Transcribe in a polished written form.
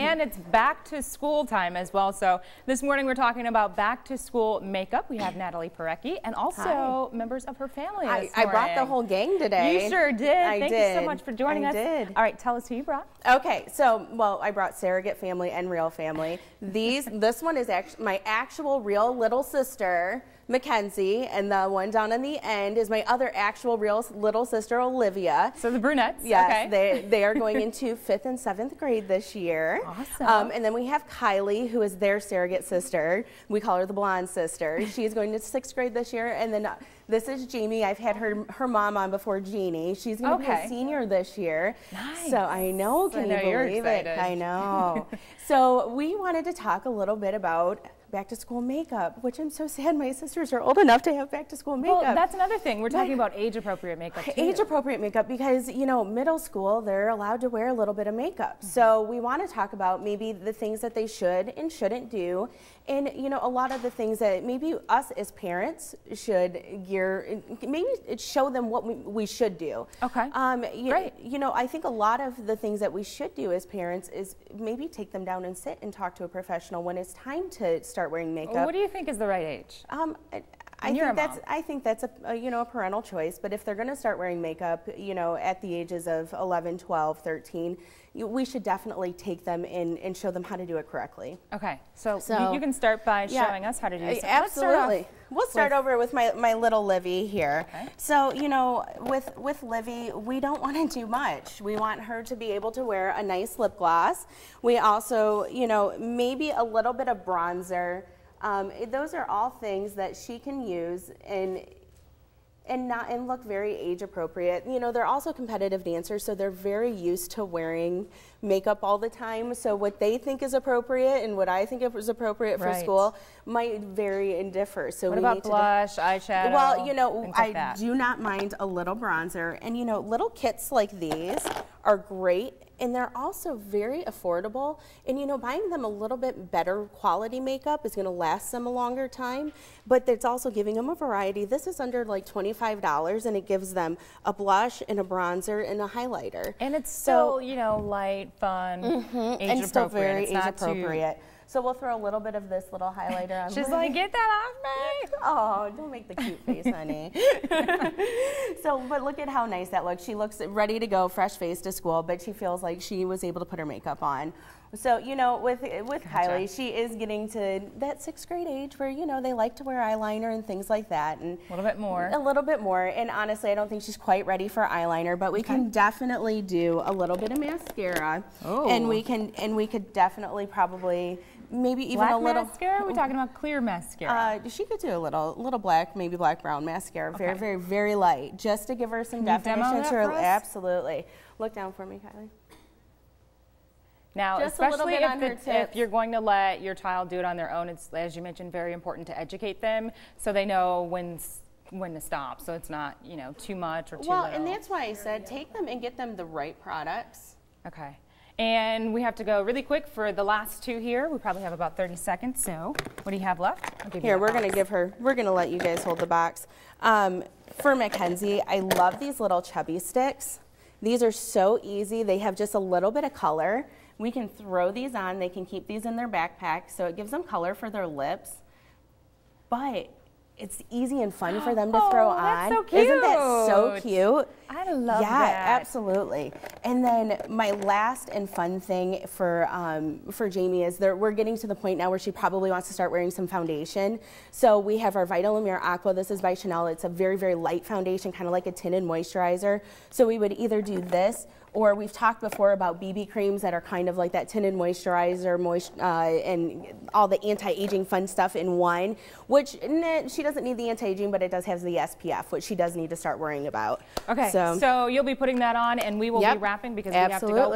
And it's back to school time as well. So this morning we're talking about back to school makeup. We have Natalie Pohorecki and also members of her family. I brought the whole gang today. You sure did. Thank you so much for joining us. I did. All right, tell us who you brought. Okay, so, well, I brought surrogate family and real family. This one is actually my actual real little sister, Mackenzie, and the one down on the end is my other actual real little sister, Olivia. So the brunettes. Yes, okay. they are going into 5th and 7th grade this year. Awesome. And then we have Kylie, who is their surrogate sister. We call her the blonde sister. She's going to 6th grade this year. And then this is Jamie. I've had her mom on before, Jeannie. She's going to be a senior this year. Nice. So I know, can you believe it? I know. So we wanted to talk a little bit about back to school makeup, which I'm so sad my sisters are old enough to have back to school makeup. Well, that's another thing. We're talking about age appropriate makeup too. Age appropriate makeup because, you know, middle school, they're allowed to wear a little bit of makeup. So we want to talk about maybe the things that they should and shouldn't do. And, you know, a lot of the things that maybe us as parents should maybe show them what we should do. Okay. Great. You know, I think a lot of the things that we should do as parents is maybe take them down and sit and talk to a professional when it's time to start wearing makeup. What do you think is the right age? I think that's a you know, a parental choice, but if they're going to start wearing makeup, you know, at the ages of 11, 12, 13, we should definitely take them in and show them how to do it correctly. Okay, so you can start by showing us how to do it. Absolutely. We'll start over with my little Livy here. Okay. So, you know, with Livy, we don't want to do much. We want her to be able to wear a nice lip gloss. We also, you know, maybe a little bit of bronzer. Those are all things that she can use and look very age appropriate. You know, they're also competitive dancers, so they're very used to wearing makeup all the time. So what they think is appropriate and what I think is appropriate for school might vary and differ. So what about blush, eyeshadow? Well, you know, I do not mind a little bronzer, and you know, little kits like these are great. And they're also very affordable. And you know, buying them a little bit better quality makeup is gonna last them a longer time, but it's also giving them a variety. This is under like $25 and it gives them a blush and a bronzer and a highlighter. And it's still, you know, light, fun, age appropriate. And still very age appropriate. So we'll throw a little bit of this little highlighter on. She's like, get that off me. Oh, don't make the cute face, honey. So, but look at how nice that looks. She looks ready to go, fresh face to school, but she feels like she was able to put her makeup on. So, you know, with Kylie, she is getting to that 6th grade age where, you know, they like to wear eyeliner and things like that. And a little bit more. A little bit more. And honestly, I don't think she's quite ready for eyeliner, but we can definitely do a little bit of mascara. Oh. And we could definitely probably maybe even black a little mascara? We're talking about clear mascara. She could do a little black, maybe black brown mascara, very, very, very light, just to give her some definition to her. Absolutely. Look down for me, Kylie. Now, especially if you're going to let your child do it on their own, it's, as you mentioned, very important to educate them so they know when to stop, so it's not, you know, too much or too little. And that's why I said take them and get them the right products. Okay. And we have to go really quick for the last two here. We probably have about 30 seconds, so what do you have left? Here, we're going to let you guys hold the box. For Mackenzie, I love these little chubby sticks. These are so easy. They have just a little bit of color. We can throw these on. They can keep these in their backpack, so it gives them color for their lips. But it's easy and fun for them to throw on. That's so cute. Isn't that so cute? I love that. Yeah, absolutely. And then my last and fun thing for Jamie is we're getting to the point now where she probably wants to start wearing some foundation. So we have our Vital Lumiere Aqua. This is by Chanel. It's a very, very light foundation, kind of like a tinted moisturizer. So we would either do this, or we've talked before about BB creams that are kind of like that tinted moisturizer, and all the anti-aging fun stuff in one, which she doesn't need the anti-aging, but it does have the SPF, which she does need to start worrying about. Okay, so you'll be putting that on, and we will be wrapping because we have to go.